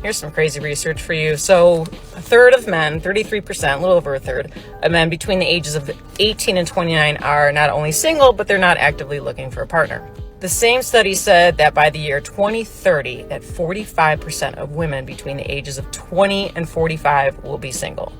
Here's some crazy research for you. So a third of men, 33%, a little over a third of men between the ages of 18 and 29 are not only single, but they're not actively looking for a partner. The same study said that by the year 2030, that 45% of women between the ages of 20 and 45 will be single.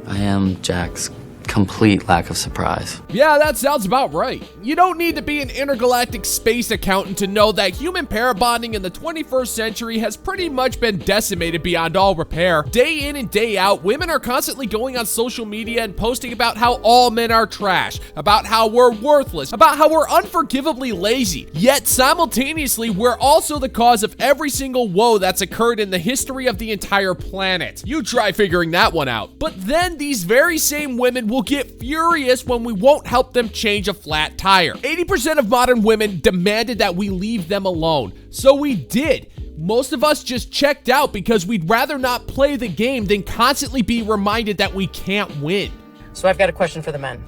I am Jack's complete lack of surprise. Yeah, that sounds about right. You don't need to be an intergalactic space accountant to know that human pair bonding in the 21st century has pretty much been decimated beyond all repair. Day in and day out, women are constantly going on social media and posting about how all men are trash, about how we're worthless, about how we're unforgivably lazy. Yet simultaneously, we're also the cause of every single woe that's occurred in the history of the entire planet. You try figuring that one out. But then these very same women will get furious when we won't help them change a flat tire. 80% of modern women demanded that we leave them alone. So we did. Most of us just checked out because we'd rather not play the game than constantly be reminded that we can't win. So I've got a question for the men,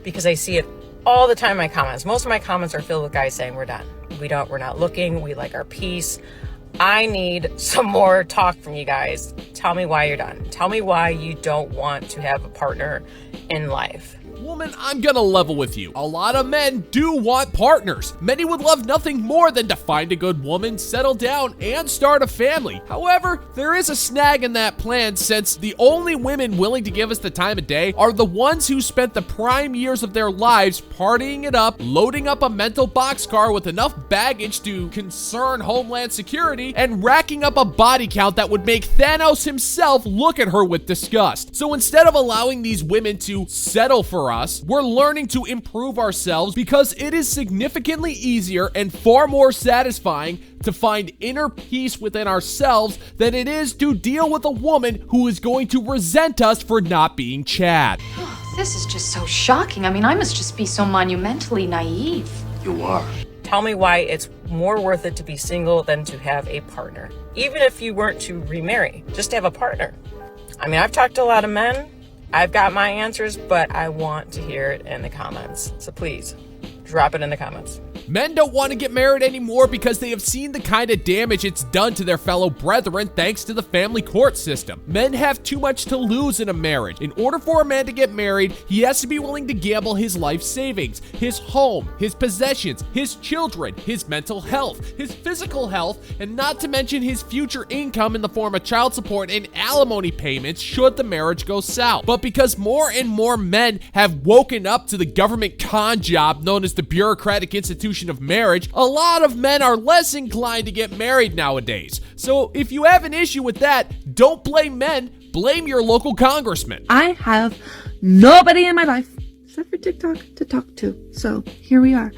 because I see it all the time in my comments. Most of my comments are filled with guys saying we're done. We're not looking. We like our peace. I need some more talk from you guys. Tell me why you're done. Tell me why you don't want to have a partner in life. Woman, I'm gonna level with you. A lot of men do want partners. Many would love nothing more than to find a good woman, settle down, and start a family. However, there is a snag in that plan, since the only women willing to give us the time of day are the ones who spent the prime years of their lives partying it up, loading up a mental boxcar with enough baggage to concern Homeland Security, and racking up a body count that would make Thanos himself look at her with disgust. So instead of allowing these women to settle for us, we're learning to improve ourselves, because it is significantly easier and far more satisfying to find inner peace within ourselves than it is to deal with a woman who is going to resent us for not being Chad. This is just so shocking. I mean, I must just be so monumentally naive. You are. Tell me why it's more worth it to be single than to have a partner. Even if you weren't to remarry, just to have a partner. I mean, I've talked to a lot of men. I've got my answers, but I want to hear it in the comments. So please, drop it in the comments. Men don't want to get married anymore because they have seen the kind of damage it's done to their fellow brethren thanks to the family court system. Men have too much to lose in a marriage. In order for a man to get married, he has to be willing to gamble his life savings, his home, his possessions, his children, his mental health, his physical health, and not to mention his future income in the form of child support and alimony payments should the marriage go south. But because more and more men have woken up to the government con job known as the bureaucratic institution of marriage, a lot of men are less inclined to get married nowadays. So if you have an issue with that, don't blame men, blame your local congressman. I have nobody in my life except for TikTok to talk to. So here we are.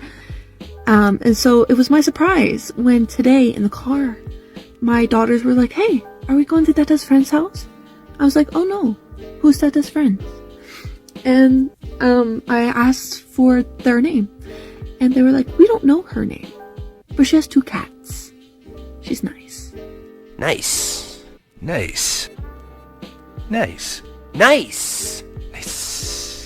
And so it was my surprise when today in the car, my daughters were like, "Hey, are we going to Dada's friend's house?" I was like, "Oh no, who's Dada's friend?" And I asked for their name. And they were like, "We don't know her name, but she has 2 cats. She's nice." Nice. Nice. Nice. Nice. Nice.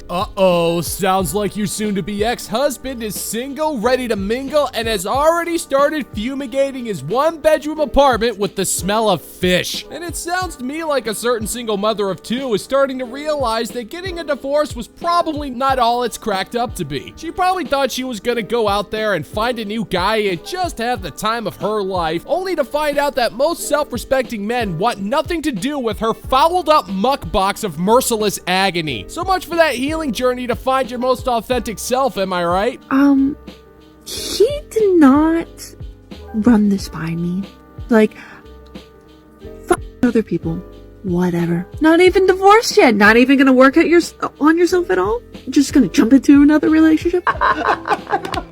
Uh-oh, sounds like your soon-to-be ex-husband is single, ready to mingle, and has already started fumigating his 1-bedroom apartment with the smell of fish. And it sounds to me like a certain single mother of 2 is starting to realize that getting a divorce was probably not all it's cracked up to be. She probably thought she was gonna go out there and find a new guy and just have the time of her life, only to find out that most self-respecting men want nothing to do with her fouled-up muck box of merciless agony. So much for that healing journey to find your most authentic self, am I right? He did not run this by me. Like, fuck other people. Whatever. Not even divorced yet. Not even gonna work at on yourself at all. Just gonna jump into another relationship. Stop!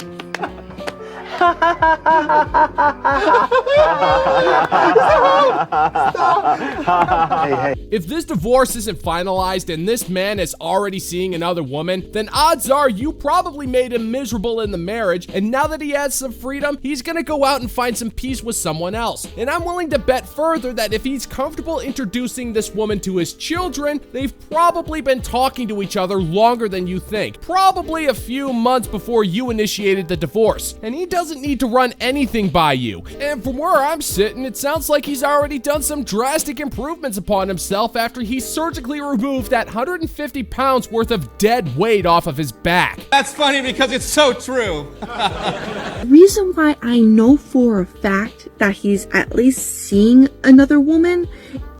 If this divorce isn't finalized and this man is already seeing another woman, then odds are you probably made him miserable in the marriage, and now that he has some freedom, he's gonna go out and find some peace with someone else. And I'm willing to bet further that if he's comfortable introducing this woman to his children, they've probably been talking to each other longer than you think. Probably a few months before you initiated the divorce. And he doesn't need to run anything by you. And from where I'm sitting, it sounds like he's already done some drastic improvements upon himself after he surgically removed that 150 pounds worth of dead weight off of his back. That's funny because it's so true. The reason why I know for a fact that he's at least seeing another woman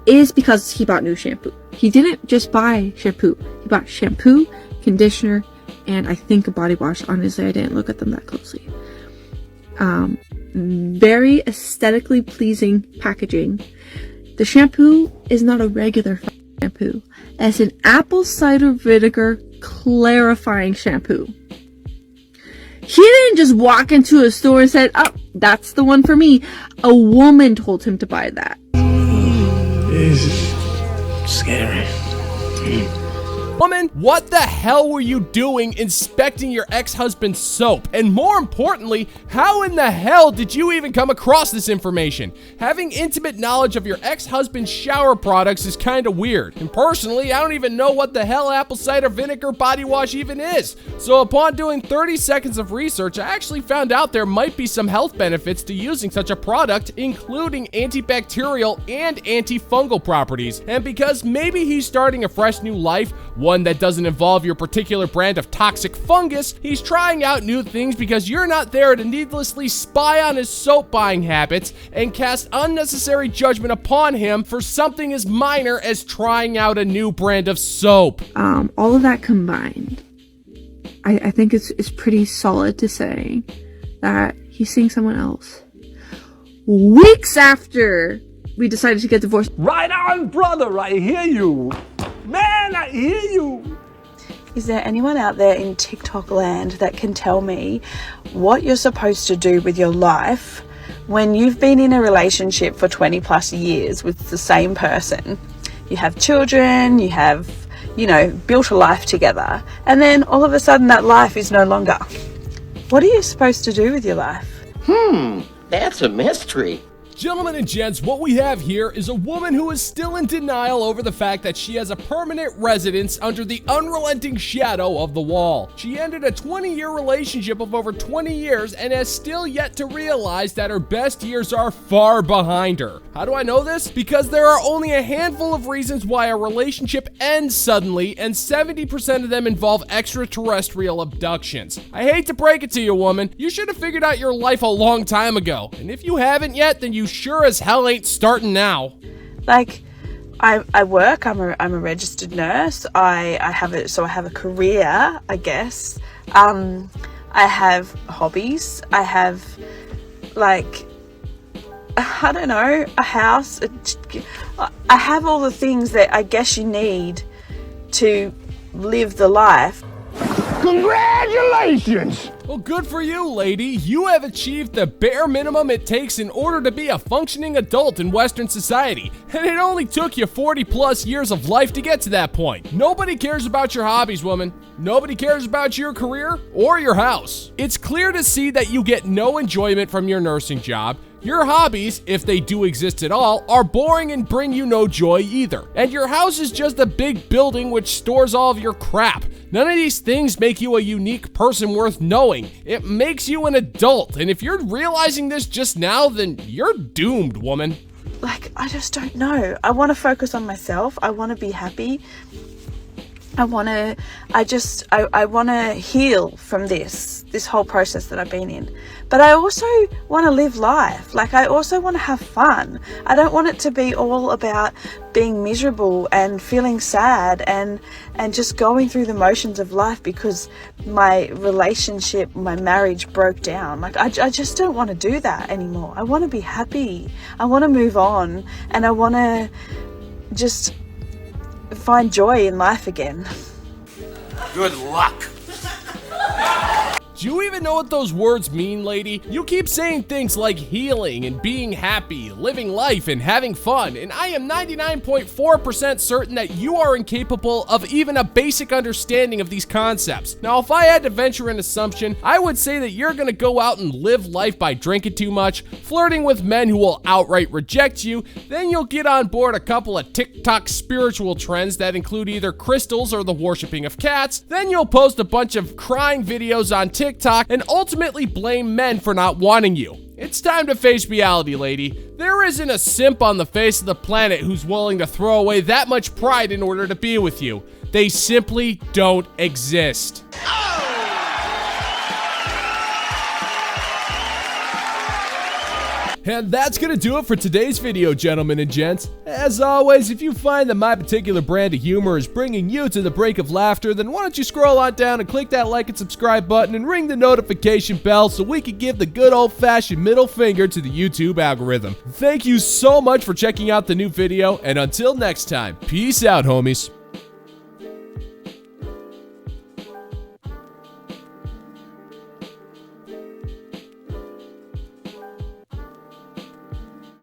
is because he bought new shampoo. He didn't just buy shampoo. He bought shampoo, conditioner, and I think a body wash. Honestly, I didn't look at them that closely. Very aesthetically pleasing packaging. The shampoo is not a regular shampoo. It's an apple cider vinegar clarifying shampoo. He didn't just walk into a store and said, "Oh, that's the one for me." A woman told him to buy that. This is scary. Woman, what the hell were you doing inspecting your ex-husband's soap? And more importantly, how in the hell did you even come across this information? Having intimate knowledge of your ex-husband's shower products is kind of weird. And personally, I don't even know what the hell apple cider vinegar body wash even is. So upon doing 30 seconds of research, I actually found out there might be some health benefits to using such a product, including antibacterial and antifungal properties. And because maybe he's starting a fresh new life, one that doesn't involve your particular brand of toxic fungus, he's trying out new things because you're not there to needlessly spy on his soap buying habits and cast unnecessary judgment upon him for something as minor as trying out a new brand of soap. All of that combined, I think it's pretty solid to say that he's seeing someone else. Weeks after we decided to get divorced. Right on, brother, I hear you. Man, I hear you. Is there anyone out there in TikTok land that can tell me what you're supposed to do with your life when you've been in a relationship for 20 plus years with the same person? You have children, you have, built a life together, and then all of a sudden that life is no longer. What are you supposed to do with your life? That's a mystery. Gentlemen and gents, what we have here is a woman who is still in denial over the fact that she has a permanent residence under the unrelenting shadow of the wall. She ended a 20-year relationship of over 20 years and has still yet to realize that her best years are far behind her. How do I know this? Because there are only a handful of reasons why a relationship ends suddenly, and 70% of them involve extraterrestrial abductions. I hate to break it to you, woman. You should have figured out your life a long time ago. And if you haven't yet, then you sure as hell ain't starting now. Like, I work, I'm a registered nurse. I have a career, I guess. I have hobbies. I have, I don't know, a house. I have all the things that I guess you need to live the life. Congratulations! Well, good for you, lady. You have achieved the bare minimum it takes in order to be a functioning adult in Western society. And it only took you 40 plus years of life to get to that point. Nobody cares about your hobbies, woman. Nobody cares about your career or your house. It's clear to see that you get no enjoyment from your nursing job. Your hobbies, if they do exist at all, are boring and bring you no joy either. And your house is just a big building which stores all of your crap. None of these things make you a unique person worth knowing. It makes you an adult, and if you're realizing this just now, then you're doomed, woman. I just don't know. I want to focus on myself. I want to be happy. I want to heal from this whole process that I've been in. But I also want to live life. I also want to have fun. I don't want it to be all about being miserable and feeling sad and just going through the motions of life because my relationship, my marriage broke down. I just don't want to do that anymore. I want to be happy. I want to move on, and I want to just find joy in life again. Good luck. Do you even know what those words mean, lady? You keep saying things like healing and being happy, living life and having fun, and I am 99.4% certain that you are incapable of even a basic understanding of these concepts. Now, if I had to venture an assumption, I would say that you're gonna go out and live life by drinking too much, flirting with men who will outright reject you, then you'll get on board a couple of TikTok spiritual trends that include either crystals or the worshipping of cats, then you'll post a bunch of crying videos on TikTok and ultimately blame men for not wanting you. It's time to face reality, lady. There isn't a simp on the face of the planet who's willing to throw away that much pride in order to be with you. They simply don't exist. And that's gonna do it for today's video, gentlemen and gents. As always, if you find that my particular brand of humor is bringing you to the brink of laughter, then why don't you scroll on down and click that like and subscribe button and ring the notification bell so we can give the good old-fashioned middle finger to the YouTube algorithm. Thank you so much for checking out the new video, and until next time, peace out, homies.